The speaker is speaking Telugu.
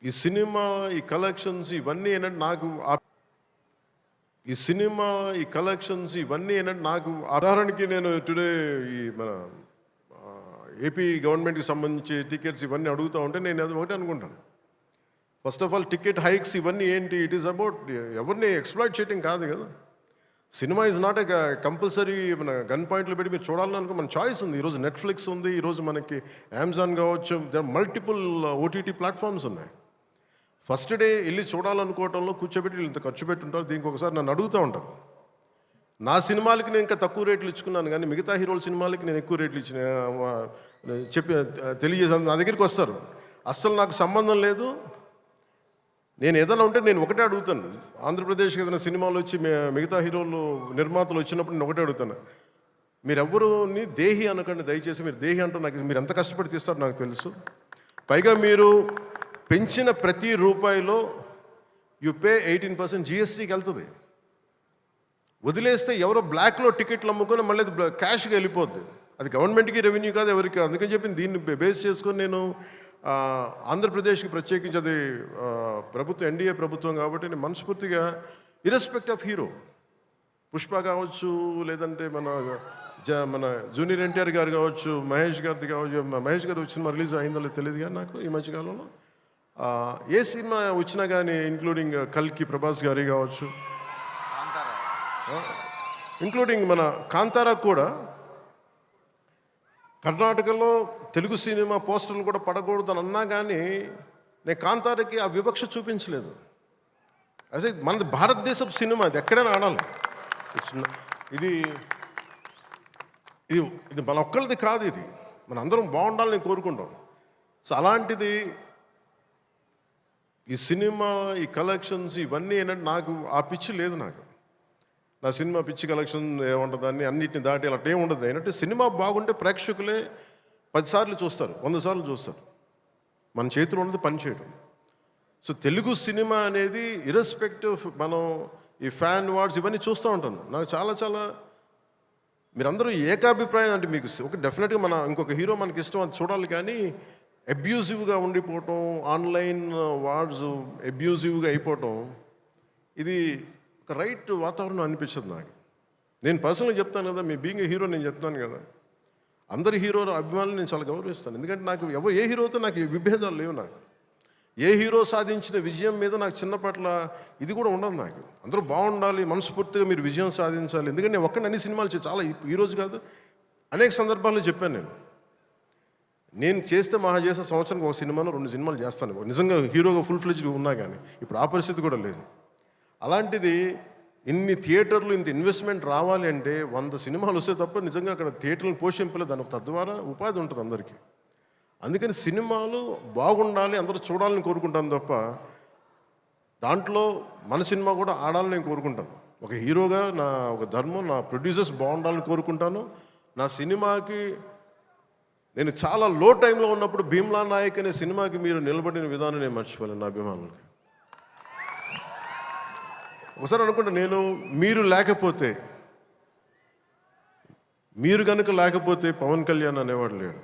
ఈ సినిమా, ఈ కలెక్షన్స్ ఇవన్నీ ఏంటంటే నాకు ఈ సినిమా, ఈ కలెక్షన్స్ ఇవన్నీ ఏంటంటే నాకు ఉదాహరణకి నేను టుడే ఈ మన ఏపీ గవర్నమెంట్కి సంబంధించి టికెట్స్ ఇవన్నీ అడుగుతూ ఉంటే నేను అది ఒకటి అనుకుంటాను. First of all ticket hikes ఇవన్నీ ఏంటి? ఇట్ ఈస్ అబౌట్ ఎవరిని ఎక్స్ప్లాయిట్ చేయడం కాదు కదా. Cinema is not a compulsory మన గన్ పాయింట్లు పెట్టి మీరు చూడాలని అనుకో మన చాయిస్ ఉంది. ఈరోజు నెట్ఫ్లిక్స్ ఉంది, ఈరోజు మనకి అమెజాన్ కావచ్చు, దర్ మల్టిపుల్ ఓటీటీ ప్లాట్ఫామ్స్ ఉన్నాయి. ఫస్ట్ డే వెళ్ళి చూడాలనుకోవటంలో కూర్చోబెట్టి ఇంత ఖర్చు పెట్టుంటారు. దీనికి ఒకసారి నన్ను అడుగుతూ ఉంటారు. నా సినిమాలకి నేను ఇంకా తక్కువ రేట్లు ఇచ్చుకున్నాను, కానీ మిగతా హీరోల సినిమాలకి నేను ఎక్కువ రేట్లు ఇచ్చిన చెప్పి తెలియజేసాను. నా దగ్గరికి వస్తారు, అస్సలు నాకు సంబంధం లేదు. నేను ఏదైనా ఉంటే నేను ఒకటే అడుగుతాను. ఆంధ్రప్రదేశ్కి ఏదైనా సినిమాలు వచ్చి మిగతా హీరోలు నిర్మాతలు వచ్చినప్పుడు నేను ఒకటే అడుగుతాను, మీరెవ్వరూని దేహి అనకండి దయచేసి. మీరు దేహి అంటూ నాకు మీరు ఎంత కష్టపడి తీస్తారో నాకు తెలుసు. పైగా మీరు పెంచిన ప్రతి రూపాయిలో యు పే 18% జిఎస్టీకి వెళ్తుంది. వదిలేస్తే ఎవరో బ్లాక్లో టికెట్లు అమ్ముకొని మళ్ళీ అది క్యాష్గా వెళ్ళిపోద్ది. అది గవర్నమెంట్కి రెవెన్యూ కాదు, ఎవరికి. అందుకని చెప్పి దీన్ని బేస్ చేసుకొని నేను ఆంధ్రప్రదేశ్కి ప్రత్యేకించి అది ప్రభుత్వం ఎన్డీఏ ప్రభుత్వం కాబట్టి నేను మనస్ఫూర్తిగా ఇర్రెస్పెక్ట్ ఆఫ్ హీరో, పుష్ప కావచ్చు, లేదంటే మన జూనియర్ ఎన్టీఆర్ గారు కావచ్చు, మహేష్ గారిది కావచ్చు. మహేష్ గారు వచ్చిన రిలీజ్ అయిందో లేదో తెలియదు కానీ నాకు ఈ మధ్యకాలంలో ఏ సినిమా వచ్చినా కానీ, ఇంక్లూడింగ్ కల్కి ప్రభాస్ గారి కావచ్చు, ఇంక్లూడింగ్ మన కాంతారా కూడా, కర్ణాటకలో తెలుగు సినిమా పోస్టర్లు కూడా పడకూడదు అని అన్నా కానీ నేను కాంతారకి ఆ వివక్ష చూపించలేదు. అదే మనది భారతదేశపు సినిమా, అది ఎక్కడైనా ఆడాలి. ఇది ఇది ఇది మన ఒక్కరిది కాదు, ఇది మన అందరం బాగుండాలని కోరుకుంటాం. సో అలాంటిది ఈ సినిమా, ఈ కలెక్షన్స్ ఇవన్నీ ఏంటంటే నాకు ఆ పిచ్చి లేదు. నాకు నా సినిమా పిచ్చి కలెక్షన్ ఏముంటుందని అన్నిటిని దాటి అలా ఏమి ఉండదు. ఏంటంటే సినిమా బాగుంటే ప్రేక్షకులే 10 సార్లు చూస్తారు, 100 సార్లు చూస్తారు. మన చేతిలో ఉన్నది పని చేయడం. సో తెలుగు సినిమా అనేది ఇర్రెస్పెక్టివ్ మనం ఈ ఫ్యాన్ వార్డ్స్ ఇవన్నీ చూస్తూ ఉంటాను. నాకు చాలా చాలా మీరందరూ ఏకాభిప్రాయం అంటే మీకు ఒక డెఫినెట్గా మన ఇంకొక హీరో మనకి ఇష్టం అది చూడాలి, కానీ అబ్యూజివ్గా ఉండిపోవటం, ఆన్లైన్ వార్డ్స్ అబ్యూజివ్గా అయిపోవటం, ఇది ఒక రైట్ వాతావరణం అనిపించదు నాకు. నేను పర్సనల్గా చెప్తాను కదా, మీ బీయింగ్ ఏ హీరో నేను చెప్తాను కదా, అందరి హీరోల అభిమానులు నేను చాలా గౌరవిస్తాను. ఎందుకంటే నాకు ఏ హీరోతో నాకు విభేదాలు లేవు. నాకు ఏ హీరో సాధించిన విజయం మీద నాకు చిన్నపట్ల ఇది కూడా ఉండదు. నాకు అందరూ బాగుండాలి, మనస్ఫూర్తిగా మీరు విజయం సాధించాలి. ఎందుకంటే నేను ఒక్కడిని అన్ని సినిమాలు చాలా ఈరోజు కాదు అనేక సందర్భాల్లో చెప్పాను. నేను చేస్తే మహా చేసే సంవత్సరానికి ఒక సినిమాను 2 సినిమాలు చేస్తాను, నిజంగా హీరోగా ఫుల్ ఫ్లెడ్జ్గా ఉన్నా కానీ. ఇప్పుడు ఆ పరిస్థితి కూడా లేదు. అలాంటిది ఇన్ని థియేటర్లు ఇంత ఇన్వెస్ట్మెంట్ రావాలి అంటే 100 సినిమాలు వస్తే తప్ప నిజంగా అక్కడ థియేటర్లను పోషింపలేదు. దాని తద్వారా ఉపాధి ఉంటుంది అందరికీ. అందుకని సినిమాలు బాగుండాలి, అందరూ చూడాలని కోరుకుంటాను తప్ప దాంట్లో మన సినిమా కూడా ఆడాలని నేను కోరుకుంటాను. ఒక హీరోగా నా ఒక ధర్మం, నా ప్రొడ్యూసర్స్ బాగుండాలని కోరుకుంటాను. నా సినిమాకి నేను చాలా లో టైంలో ఉన్నప్పుడు భీమ్లా నాయక్ అనే సినిమాకి మీరు నిలబడిన విధానం నేను మర్చిపోలేను నా అభిమానులకి. ఒకసారి అనుకుంటా, నేను మీరు కనుక లేకపోతే పవన్ కళ్యాణ్ అనేవాడు లేడు.